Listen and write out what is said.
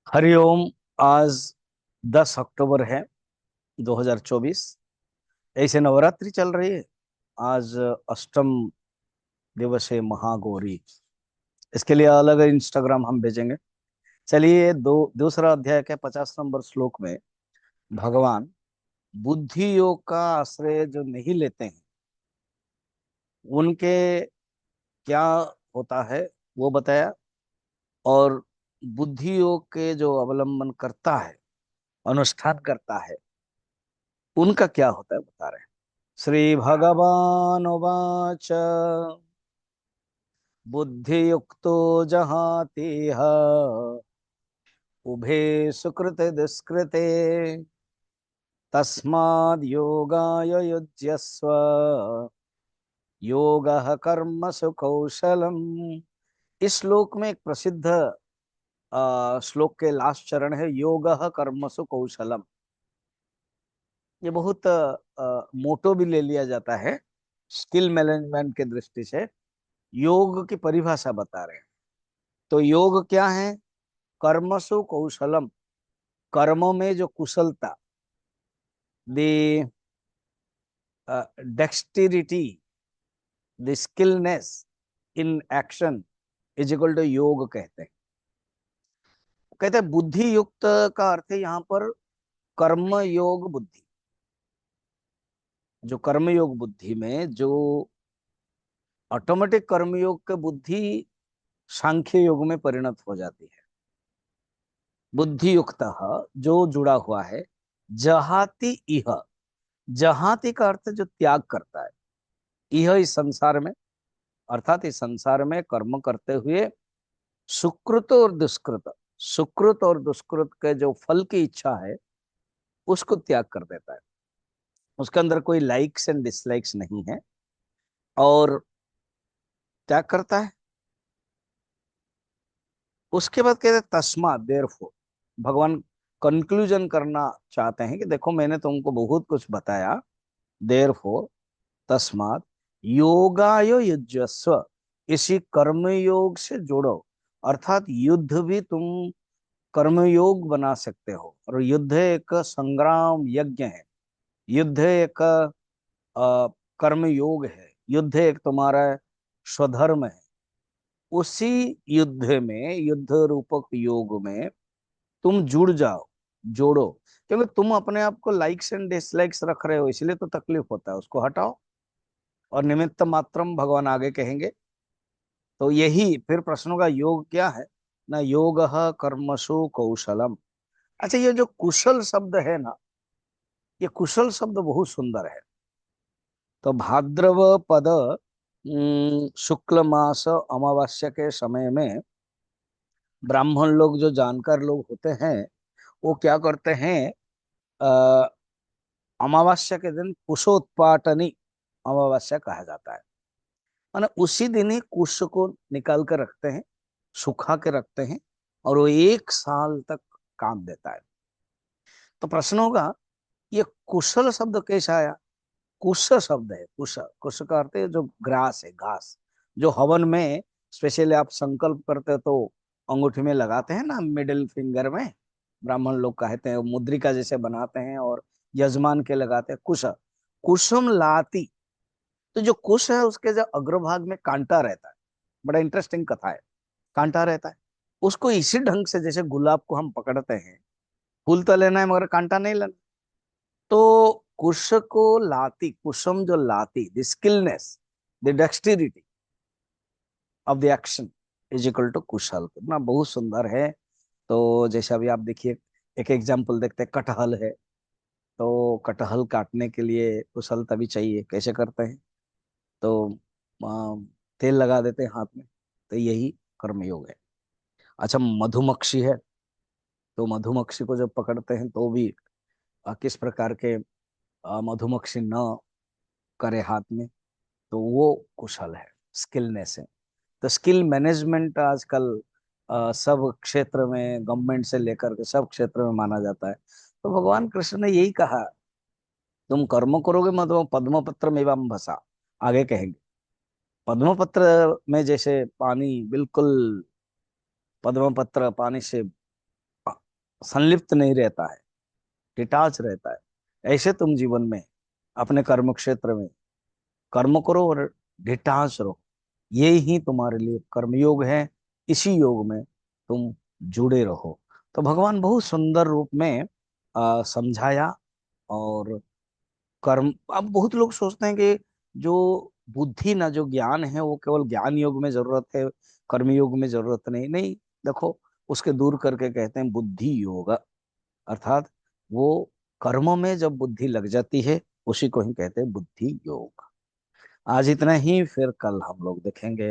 हरिओम। आज 10 अक्टूबर है 2024। ऐसे नवरात्रि चल रही है। आज अष्टम दिवस है महागौरी। इसके लिए अलग इंस्टाग्राम हम भेजेंगे। चलिए, दूसरा अध्याय के 50 नंबर श्लोक में भगवान बुद्धि योग का आश्रय जो नहीं लेते हैं उनके क्या होता है वो बताया। और बुद्धि योग के जो अवलंबन करता है, अनुष्ठान करता है, उनका क्या होता है बता रहे हैं। श्री भगवान उवाच बुद्धियुक्तो जहातीह उभे सुकृत दुष्कृते तस्माद् योगाय युज्यस्व योगः कर्मसु कौशलम। इस श्लोक में एक प्रसिद्ध श्लोक के लास्ट चरण है योगः कर्मसु कौशलम। ये बहुत मोटो भी ले लिया जाता है स्किल मैनेजमेंट के दृष्टि से। योग की परिभाषा बता रहे हैं। तो योग क्या है? कर्मसु कौशलम। कर्मों में जो कुशलता, the dexterity, the skillness in action is equal to yoga कहते हैं। कहते हैं बुद्धि युक्त का अर्थ है यहाँ पर कर्म योग बुद्धि। जो कर्म योग बुद्धि में जो ऑटोमेटिक कर्मयोग के बुद्धि सांख्य योग में परिणत हो जाती है। बुद्धि युक्त जो जुड़ा हुआ है। जहाति इह। जहाति का अर्थ जो त्याग करता है। यह इस संसार में, अर्थात इस संसार में कर्म करते हुए सुकृत और दुष्कृत, सुकृत और दुष्कृत के जो फल की इच्छा है उसको त्याग कर देता है। उसके अंदर कोई लाइक्स एंड डिसलाइक्स नहीं है और त्याग करता है। उसके बाद कहते हैं तस्मात् देयरफॉर। भगवान कंक्लूजन करना चाहते हैं कि देखो मैंने तुमको बहुत कुछ बताया। देयरफॉर, तस्मात् योगाय युज्यस्व। इसी कर्म योग से जोड़ो। अर्थात युद्ध भी तुम कर्मयोग बना सकते हो। और युद्ध एक संग्राम यज्ञ है। युद्ध एक कर्म योग है। युद्ध एक तुम्हारा स्वधर्म है। उसी युद्ध में, युद्ध रूपक योग में तुम जुड़ जाओ, जोड़ो। क्योंकि तुम अपने आप को लाइक्स एंड डिसलाइक्स रख रहे हो, इसलिए तो तकलीफ होता है। उसको हटाओ। और निमित्त मात्रम भगवान आगे कहेंगे। तो यही फिर प्रश्नों का योग क्या है ना, योग कर्मसु कौशलम। अच्छा, ये जो कुशल शब्द है ना, ये कुशल शब्द बहुत सुंदर है। तो भाद्रव पद शुक्ल मास अमावस्या के समय में ब्राह्मण लोग, जो जानकार लोग होते हैं, वो क्या करते हैं? अ, अमावस्या के दिन कुशोत्पाटनी अमावस्या कहा जाता है। माने उसी दिन ही कुश को निकाल कर रखते हैं, सुखा के रखते हैं, और वो 1 साल तक काम देता है। तो प्रश्न होगा, ये कुशल शब्द कैसे आया? कुश शब्द है। कुश, कुश का अर्थ है जो ग्रास है, घास। जो हवन में स्पेशली आप संकल्प करते हो तो अंगूठी में लगाते हैं ना, मिडिल फिंगर में। ब्राह्मण लोग कहते हैं, मुद्रिका जैसे बनाते हैं और यजमान के लगाते हैं। कुश, कुसुम लाती। तो जो कुश है उसके जो अग्रभाग में कांटा रहता है। बड़ा इंटरेस्टिंग कथा है। कांटा रहता है। उसको इसी ढंग से, जैसे गुलाब को हम पकड़ते हैं, फूल तो लेना है मगर कांटा नहीं लेना। तो कुश को लाती, कुसुम जो लाती, the skillness, the dexterity of the action is equal to कुशल। ना बहुत सुंदर है। तो जैसे अभी आप देखिए, एक एग्जाम्पल देखते हैं, कटहल है। तो कटहल काटने के लिए कुशल तभी चाहिए। कैसे करते हैं? तो आ, तेल लगा देते हैं हाथ में। तो यही कर्मयोग है। अच्छा, मधुमक्खी है। तो मधुमक्खी को जब पकड़ते हैं तो भी किस प्रकार के मधुमक्खी न करे हाथ में, तो वो कुशल है, स्किलनेस है। तो स्किल मैनेजमेंट आजकल सब क्षेत्र में, गवर्नमेंट से लेकर के सब क्षेत्र में माना जाता है। तो भगवान कृष्ण ने यही कहा, तुम कर्म करोगे मतलब पद्म पत्र में भसा। आगे कहेंगे पद्म पत्र में जैसे पानी बिल्कुल, पद्म पत्र पानी से संलिप्त नहीं रहता है, डिटाच रहता है। ऐसे तुम जीवन में अपने कर्म क्षेत्र में कर्म करो और डिटाच रहो। ये ही तुम्हारे लिए कर्मयोग है। इसी योग में तुम जुड़े रहो। तो भगवान बहुत सुंदर रूप में समझाया। और कर्म, अब बहुत लोग सोचते हैं कि जो बुद्धि ना, जो ज्ञान है वो केवल ज्ञान योग में जरूरत है, कर्म योग में जरूरत नहीं। नहीं, देखो, उसके दूर करके कहते हैं बुद्धि योग, अर्थात वो कर्मों में जब बुद्धि लग जाती है उसी को ही कहते हैं बुद्धि योग। आज इतना ही, फिर कल हम लोग देखेंगे।